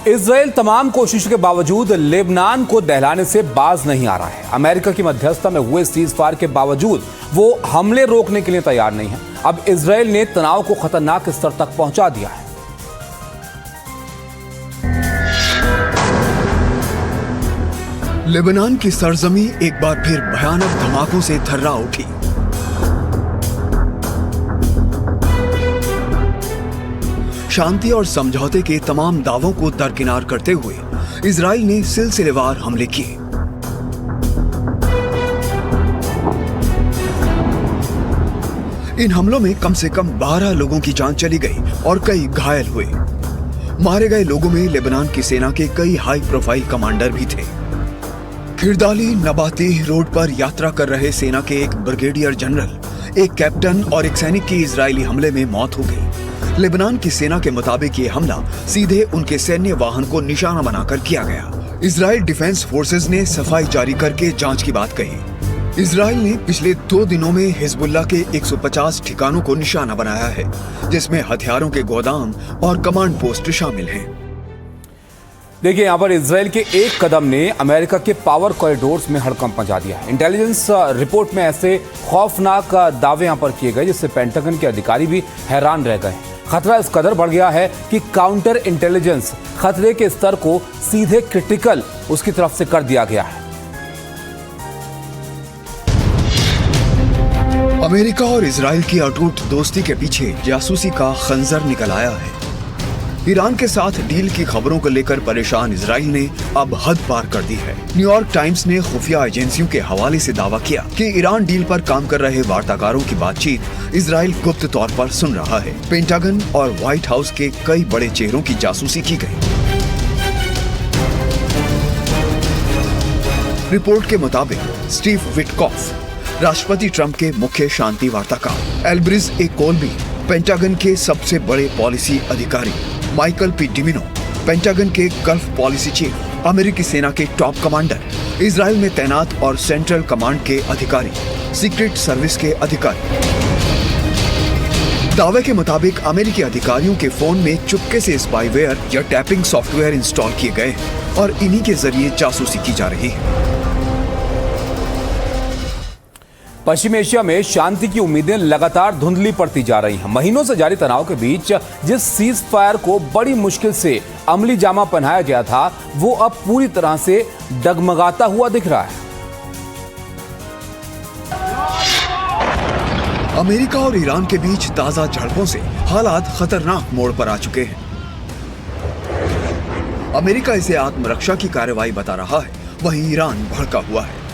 Israel तमाम कोशिशों के बावजूद लेबनान को दहलाने से बाज नहीं आ रहा है। अमेरिका की मध्यस्थता में हुए सीज फायर के बावजूद वो हमले रोकने के लिए तैयार नहीं है। अब इजराइल ने तनाव को खतरनाक स्तर तक पहुंचा दिया है। लेबनान की सरजमी एक बार फिर भयानक धमाकों से थर्रा उठी। शांति और समझौते के तमाम दावों को दरकिनार करते हुए इजराइल ने सिलसिलेवार हमले किए। इन हमलों में कम से कम 12 लोगों की जान चली गई और कई घायल हुए। मारे गए लोगों में लेबनान की सेना के कई हाई प्रोफाइल कमांडर भी थे। किरदाली नबाती रोड पर यात्रा कर रहे सेना के एक ब्रिगेडियर जनरल, एक कैप्टन और एक सैनिक की इजरायली हमले में मौत हो गई। लेबनान की सेना के मुताबिक ये हमला सीधे उनके सैन्य वाहन को निशाना बनाकर किया गया। इजराइल डिफेंस फोर्सेस ने सफाई जारी करके जांच की बात कही। इजराइल ने पिछले 2 दिनों में हिजबुल्लाह के 150 ठिकानों को निशाना बनाया है, जिसमें हथियारों के गोदाम और कमांड पोस्ट शामिल हैं। देखिए, यहाँ पर इजराइल के एक कदम ने अमेरिका के पावर कॉरिडोर्स में हड़कंप मचा दिया है। इंटेलिजेंस रिपोर्ट में ऐसे खौफनाक दावे यहाँ पर किए गए जिससे पेंटागन के अधिकारी भी हैरान रह गए। खतरा इस कदर बढ़ गया है कि काउंटर इंटेलिजेंस खतरे के स्तर को सीधे क्रिटिकल उसकी तरफ से कर दिया गया है। अमेरिका और इजराइल की अटूट दोस्ती के पीछे जासूसी का खंजर निकल आया है। ईरान के साथ डील की खबरों को लेकर परेशान इजराइल ने अब हद पार कर दी है। न्यूयॉर्क टाइम्स ने खुफिया एजेंसियों के हवाले से दावा किया कि ईरान डील पर काम कर रहे वार्ताकारों की बातचीत इजराइल गुप्त तौर पर सुन रहा है। पेंटागन और व्हाइट हाउस के कई बड़े चेहरों की जासूसी की गई। रिपोर्ट के मुताबिक स्टीव विटकॉफ, राष्ट्रपति ट्रंप के मुख्य शांति वार्ताकार, एल्ब्रिज ए कोल्बी, पेंटागन के सबसे बड़े पॉलिसी अधिकारी, माइकल पी डिमिनो, पेंटागन के गल्फ पॉलिसी चीफ, अमेरिकी सेना के टॉप कमांडर, इजराइल में तैनात और सेंट्रल कमांड के अधिकारी, सीक्रेट सर्विस के अधिकारी। दावे के मुताबिक अमेरिकी अधिकारियों के फोन में चुपके से स्पाईवेयर या टैपिंग सॉफ्टवेयर इंस्टॉल किए गए और इन्हीं के जरिए जासूसी की जा रही है। पश्चिम एशिया में शांति की उम्मीदें लगातार धुंधली पड़ती जा रही हैं। महीनों से जारी तनाव के बीच जिस सीज फायर को बड़ी मुश्किल से अमली जामा पहनाया गया था, वो अब पूरी तरह से डगमगाता हुआ दिख रहा है। अमेरिका और ईरान के बीच ताजा झड़पों से हालात खतरनाक मोड़ पर आ चुके हैं। अमेरिका इसे आत्मरक्षा की कार्रवाई बता रहा है, वहीं ईरान भड़का हुआ है।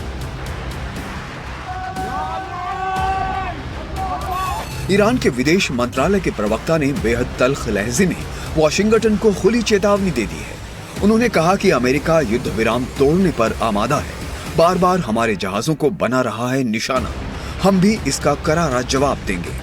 ईरान के विदेश मंत्रालय के प्रवक्ता ने बेहद तल्ख लहजे में वॉशिंगटन को खुली चेतावनी दे दी है। उन्होंने कहा कि अमेरिका युद्ध विराम तोड़ने पर आमादा है, बार बार हमारे जहाजों को बना रहा है निशाना, हम भी इसका करारा जवाब देंगे।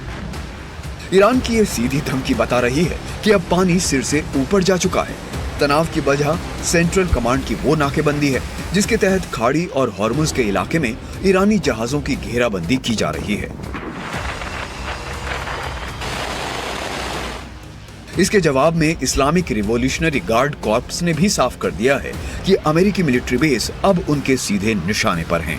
ईरान की ये सीधी धमकी बता रही है कि अब पानी सिर से ऊपर जा चुका है। तनाव की वजह सेंट्रल कमांड की वो नाकेबंदी है जिसके तहत खाड़ी और हॉर्मुज के इलाके में ईरानी जहाजों की घेराबंदी की जा रही है। इसके जवाब में इस्लामिक रिवॉल्यूशनरी गार्ड कॉर्प्स ने भी साफ कर दिया है कि अमेरिकी मिलिट्री बेस अब उनके सीधे निशाने पर हैं।